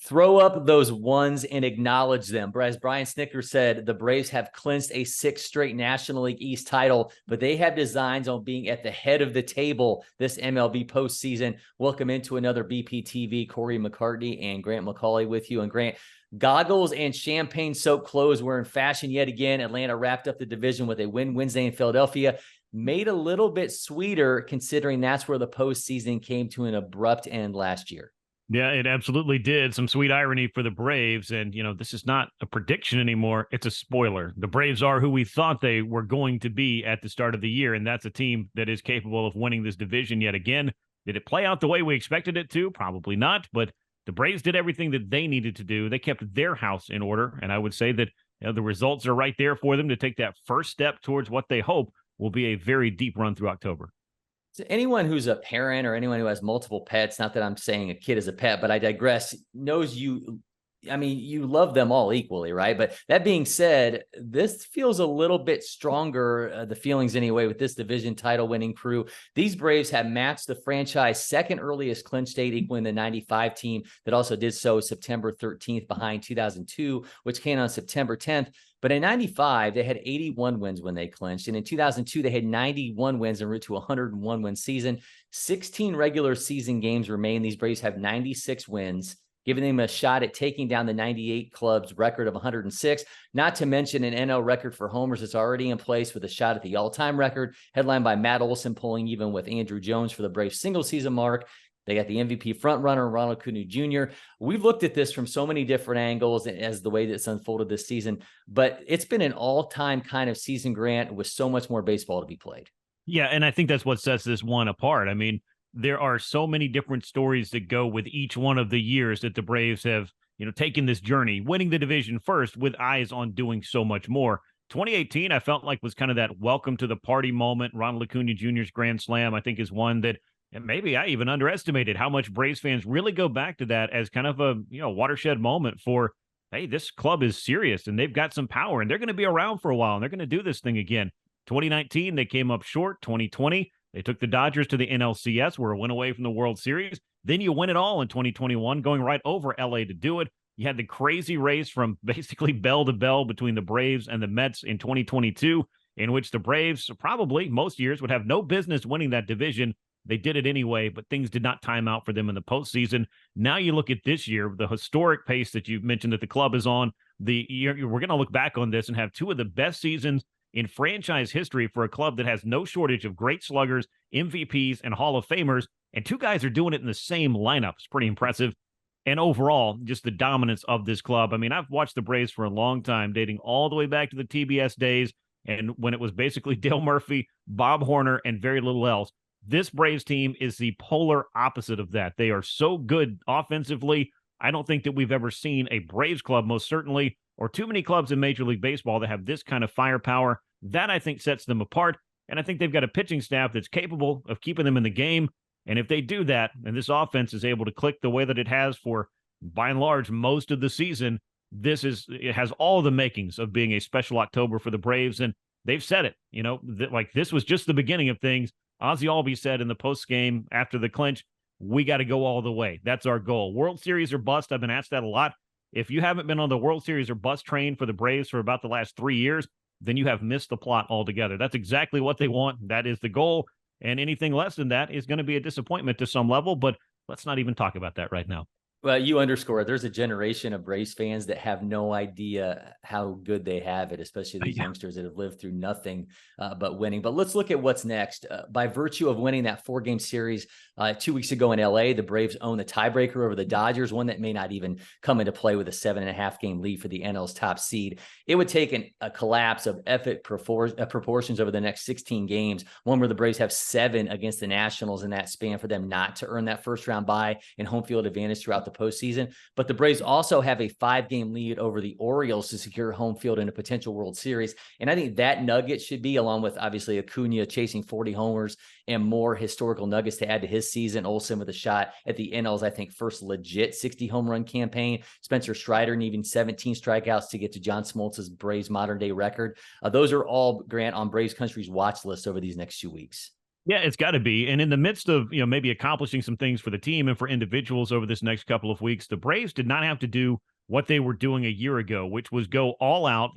Throw up those ones and acknowledge them. As Brian Snicker said, the Braves have clinched a 6th straight National League East title, but they have designs on being at the head of the table this MLB postseason. Welcome into another BPTV. Cory McCartney and Grant McAuley with you. And Grant, goggles and champagne-soaked clothes were in fashion yet again. Atlanta wrapped up the division with a win Wednesday in Philadelphia. Made a little bit sweeter considering that's where the postseason came to an abrupt end last year. Yeah, it absolutely did. Some sweet irony for the Braves. And, this is not a prediction anymore. It's a spoiler. The Braves are who we thought they were going to be at the start of the year. And that's a team that is capable of winning this division yet again. Did it play out the way we expected it to? Probably not. But the Braves did everything that they needed to do. They kept their house in order. And I would say that the results are right there for them to take that first step towards what they hope will be a very deep run through October. So anyone who's a parent or anyone who has multiple pets, not that I'm saying a kid is a pet, but I digress, knows you love them all equally, right? But that being said, this feels a little bit stronger, the feelings anyway, with this division title winning crew. These Braves have matched the franchise second earliest clinch date, equaling the 95 team that also did so September 13th behind 2002, which came on September 10th. But in 95, they had 81 wins when they clinched. And in 2002, they had 91 wins en route to a 101-win season. 16 regular season games remain. These Braves have 96 wins, giving them a shot at taking down the 98 club's record of 106, not to mention an NL record for homers that's already in place with a shot at the all-time record, headlined by Matt Olson pulling even with Andrew Jones for the Braves single-season mark. They got the MVP frontrunner, Ronald Acuna Jr. We've looked at this from so many different angles as the way that's unfolded this season, but it's been an all-time kind of season, Grant, with so much more baseball to be played. Yeah, and I think that's what sets this one apart. I mean, there are so many different stories that go with each one of the years that the Braves have, taken this journey, winning the division first with eyes on doing so much more. 2018, I felt like was kind of that welcome to the party moment. Ronald Acuna Jr.'s grand slam, I think, is one that and maybe I even underestimated how much Braves fans really go back to that as kind of a watershed moment for, hey, this club is serious and they've got some power and they're going to be around for a while and they're going to do this thing again. 2019, they came up short. 2020, they took the Dodgers to the NLCS, were a win away from the World Series. Then you win it all in 2021, going right over LA to do it. You had the crazy race from basically bell to bell between the Braves and the Mets in 2022, in which the Braves probably most years would have no business winning that division. They did it anyway, but things did not time out for them in the postseason. Now you look at this year, the historic pace that you mentioned that the club is on. We're going to look back on this and have two of the best seasons in franchise history for a club that has no shortage of great sluggers, MVPs, and Hall of Famers. And two guys are doing it in the same lineup. It's pretty impressive. And overall, just the dominance of this club. I mean, I've watched the Braves for a long time, dating all the way back to the TBS days, and when it was basically Dale Murphy, Bob Horner, and very little else. This Braves team is the polar opposite of that. They are so good offensively. I don't think that we've ever seen a Braves club, most certainly, or too many clubs in Major League Baseball that have this kind of firepower. That, I think, sets them apart. And I think they've got a pitching staff that's capable of keeping them in the game. And if they do that, and this offense is able to click the way that it has for, by and large, most of the season, it has all the makings of being a special October for the Braves. And they've said it, this was just the beginning of things. Ozzie Albies said in the post game after the clinch, we got to go all the way. That's our goal. World Series or bust. I've been asked that a lot. If you haven't been on the World Series or bust train for the Braves for about the last 3 years, then you have missed the plot altogether. That's exactly what they want. That is the goal. And anything less than that is going to be a disappointment to some level. But let's not even talk about that right now. Well, you underscore, there's a generation of Braves fans that have no idea how good they have it, especially these youngsters that have lived through nothing but winning. But let's look at what's next. By virtue of winning that 4-game series 2 weeks ago in LA, the Braves own the tiebreaker over the Dodgers, one that may not even come into play with a 7.5-game lead for the NL's top seed. It would take a collapse of epic proportions over the next 16 games, one where the Braves have 7 against the Nationals in that span for them not to earn that first-round bye and home field advantage throughout the postseason. But the Braves also have a 5-game lead over the Orioles to secure home field in a potential World Series. And I think that nugget should be, along with obviously Acuna chasing 40 homers and more historical nuggets to add to his season. Olsen with a shot at the NL's, I think, first legit 60 home run campaign. Spencer Strider needing 17 strikeouts to get to John Smoltz's Braves modern day record. Those are all, Grant, on Braves Country's watch list over these next 2 weeks. Yeah, it's got to be. And in the midst of, maybe accomplishing some things for the team and for individuals over this next couple of weeks, the Braves did not have to do what they were doing a year ago, which was go all out,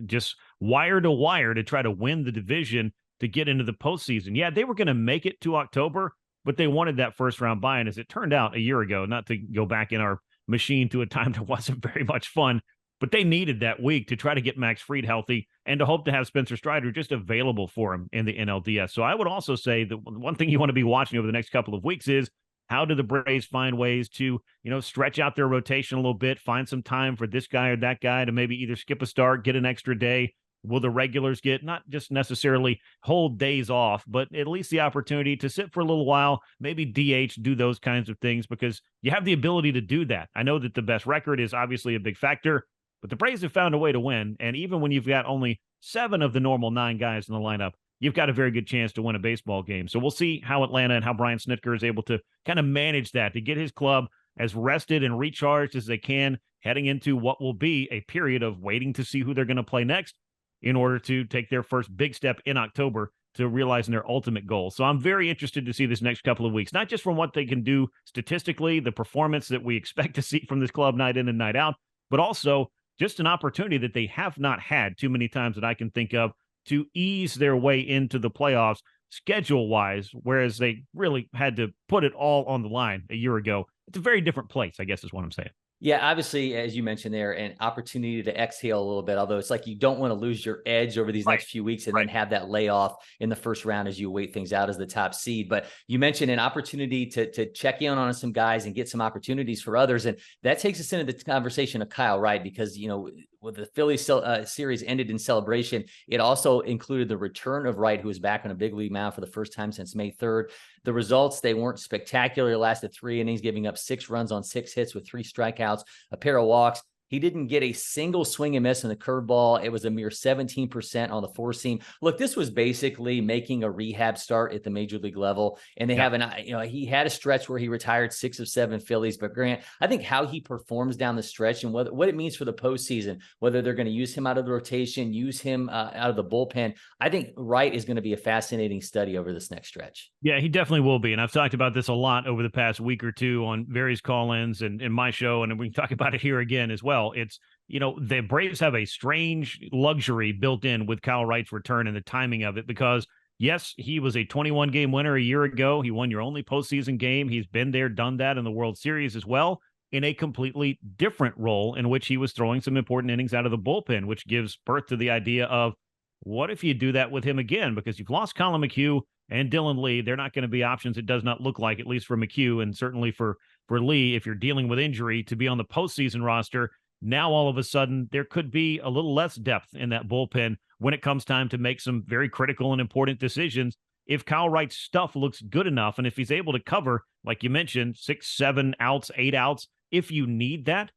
just wire to wire to try to win the division to get into the postseason. Yeah, they were going to make it to October, but they wanted that first round bye. And as it turned out a year ago, not to go back in our machine to a time that wasn't very much fun, but they needed that week to try to get Max Fried healthy and to hope to have Spencer Strider just available for him in the NLDS. So I would also say that one thing you want to be watching over the next couple of weeks is how do the Braves find ways to, stretch out their rotation a little bit, find some time for this guy or that guy to maybe either skip a start, get an extra day. Will the regulars get not just necessarily whole days off, but at least the opportunity to sit for a little while, maybe DH, do those kinds of things because you have the ability to do that. I know that the best record is obviously a big factor, but the Braves have found a way to win. And even when you've got only 7 of the normal 9 guys in the lineup, you've got a very good chance to win a baseball game. So we'll see how Atlanta and how Brian Snitker is able to kind of manage that, to get his club as rested and recharged as they can heading into what will be a period of waiting to see who they're going to play next in order to take their first big step in October to realizing their ultimate goal. So I'm very interested to see this next couple of weeks, not just from what they can do statistically, the performance that we expect to see from this club night in and night out, but also just an opportunity that they have not had too many times that I can think of to ease their way into the playoffs schedule-wise, whereas they really had to put it all on the line a year ago. It's a very different place, I guess is what I'm saying. Yeah, obviously, as you mentioned there, an opportunity to exhale a little bit, although it's like you don't want to lose your edge over these next few weeks and then have that layoff in the first round as you wait things out as the top seed. But you mentioned an opportunity to check in on some guys and get some opportunities for others. And that takes us into the conversation of Kyle Wright, because, when the Phillies series ended in celebration, it also included the return of Wright, who was back on a big league mound for the first time since May 3rd. The results, they weren't spectacular. Lasted 3 innings, giving up 6 runs on 6 hits with 3 strikeouts, a pair of walks. He didn't get a single swing and miss in the curveball. It was a mere 17% on the 4-seam. Look, this was basically making a rehab start at the major league level. And they have he had a stretch where he retired 6 of 7 Phillies. But Grant, I think how he performs down the stretch and what it means for the postseason, whether they're going to use him out of the rotation, use him out of the bullpen, I think Wright is going to be a fascinating study over this next stretch. Yeah, he definitely will be. And I've talked about this a lot over the past week or two on various call-ins and in my show, and we can talk about it here again as well. It's, the Braves have a strange luxury built in with Kyle Wright's return and the timing of it, because yes, he was a 21-game winner a year ago. He won your only postseason game. He's been there, done that in the World Series as well, in a completely different role in which he was throwing some important innings out of the bullpen, which gives birth to the idea of what if you do that with him again? Because you've lost Colin McHugh and Dylan Lee. They're not going to be options, it does not look like, at least for McHugh, and certainly for Lee, if you're dealing with injury, to be on the postseason roster. Now, all of a sudden, there could be a little less depth in that bullpen when it comes time to make some very critical and important decisions. If Kyle Wright's stuff looks good enough, and if he's able to cover, like you mentioned, 6, 7 outs, 8 outs, if you need that,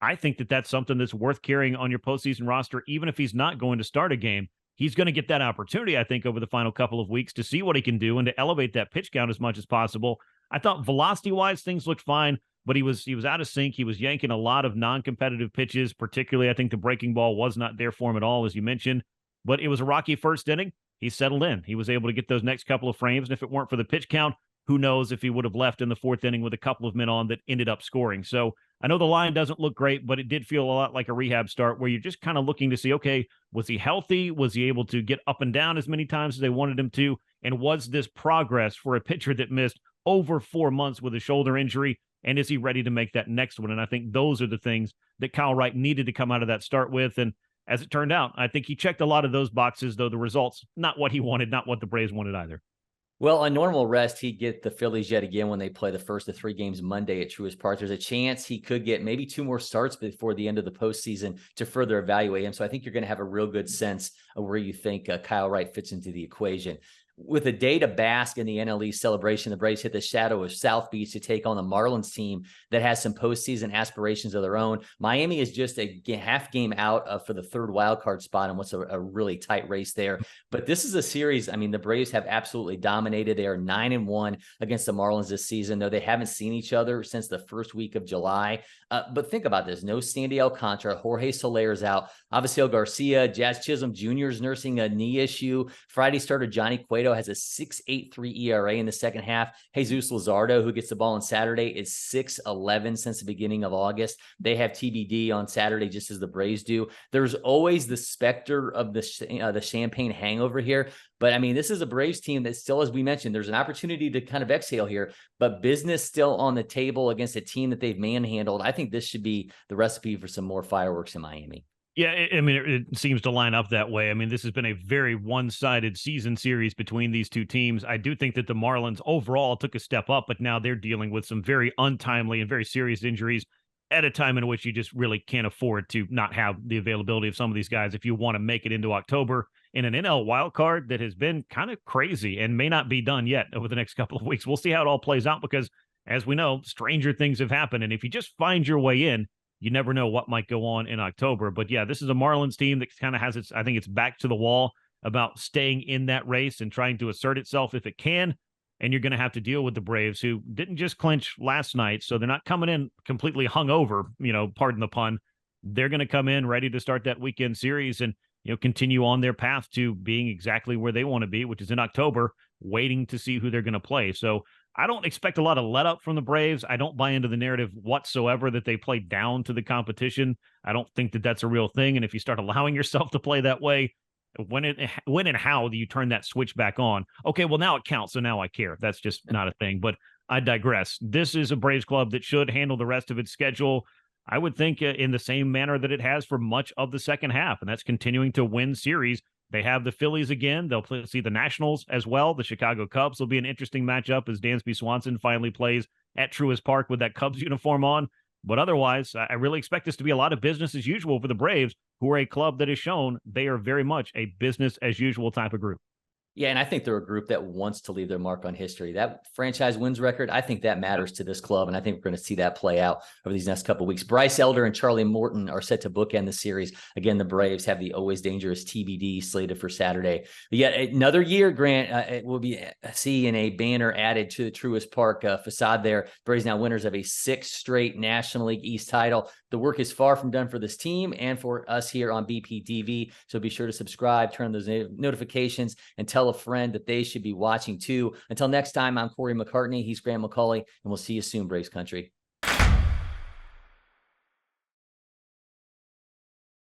I think that that's something that's worth carrying on your postseason roster, even if he's not going to start a game. He's going to get that opportunity, I think, over the final couple of weeks to see what he can do and to elevate that pitch count as much as possible. I thought velocity-wise, things looked fine, but he was out of sync. He was yanking a lot of non-competitive pitches, particularly I think the breaking ball was not there for him at all, as you mentioned. But it was a rocky first inning. He settled in. He was able to get those next couple of frames, and if it weren't for the pitch count, who knows if he would have left in the 4th inning with a couple of men on that ended up scoring. So I know the line doesn't look great, but it did feel a lot like a rehab start where you're just kind of looking to see, okay, was he healthy? Was he able to get up and down as many times as they wanted him to? And was this progress for a pitcher that missed over 4 months with a shoulder injury? And is he ready to make that next one? And I think those are the things that Kyle Wright needed to come out of that start with. And as it turned out, I think he checked a lot of those boxes, though the results, not what he wanted, not what the Braves wanted either. Well, on normal rest, he'd get the Phillies yet again when they play the first of 3 games Monday at Truist Park. There's a chance he could get maybe 2 more starts before the end of the postseason to further evaluate him. So I think you're going to have a real good sense of where you think Kyle Wright fits into the equation. With a day to bask in the NL East celebration, the Braves hit the shadow of South Beach to take on the Marlins team that has some postseason aspirations of their own. Miami is just a half game out for the 3rd wild card spot and what's a really tight race there. But this is a series, I mean, the Braves have absolutely dominated. They are 9-1 against the Marlins this season, though they haven't seen each other since the first week of July. But think about this. No Sandy Alcantara. Jorge Soler's out. Avisail Garcia. Jazz Chisholm Jr. is nursing a knee issue. Friday starter Johnny Cueto Cueto has a 6.83 ERA in the second half. Jesus Luzardo, who gets the ball on Saturday, is 6.11 since the beginning of August. They have TBD on Saturday, just as the Braves do. There's always the specter of the champagne hangover here. But I mean, this is a Braves team that still, as we mentioned, there's an opportunity to kind of exhale here, but business still on the table against a team that they've manhandled. I think this should be the recipe for some more fireworks in Miami. Yeah, I mean, it seems to line up that way. I mean, this has been a very one-sided season series between these two teams. I do think that the Marlins overall took a step up, but now they're dealing with some very untimely and very serious injuries at a time in which you just really can't afford to not have the availability of some of these guys if you want to make it into October in an NL wildcard that has been kind of crazy and may not be done yet over the next couple of weeks. We'll see how it all plays out because, as we know, stranger things have happened. And if you just find your way in, you never know what might go on in October. But yeah, this is a Marlins team that kind of has its, I think it's back to the wall about staying in that race and trying to assert itself if it can. And you're going to have to deal with the Braves, who didn't just clinch last night. So they're not coming in completely hungover, pardon the pun. They're going to come in ready to start that weekend series and, continue on their path to being exactly where they want to be, which is in October, waiting to see who they're going to play. So I don't expect a lot of let up from the Braves. I don't buy into the narrative whatsoever that they play down to the competition. I don't think that that's a real thing. And if you start allowing yourself to play that way, when and how do you turn that switch back on? Okay, well, now it counts, so now I care. That's just not a thing. But I digress. This is a Braves club that should handle the rest of its schedule, I would think, in the same manner that it has for much of the second half, and that's continuing to win series. They have the Phillies again. They'll see the Nationals as well. The Chicago Cubs will be an interesting matchup as Dansby Swanson finally plays at Truist Park with that Cubs uniform on. But otherwise, I really expect this to be a lot of business as usual for the Braves, who are a club that has shown they are very much a business as usual type of group. Yeah, and I think they're a group that wants to leave their mark on history. That franchise wins record, I think that matters to this club, and I think we're going to see that play out over these next couple of weeks. Bryce Elder and Charlie Morton are set to bookend the series. Again, the Braves have the always dangerous TBD slated for Saturday. But yet another year, Grant, we'll be seeing a banner added to the Truist Park facade there. Braves now winners of a 6th straight National League East title. The work is far from done for this team and for us here on BPTV. So be sure to subscribe, turn those notifications, and tell a friend that they should be watching too. Until next time, I'm Cory McCartney. He's Grant McAuley, and we'll see you soon, Braves Country.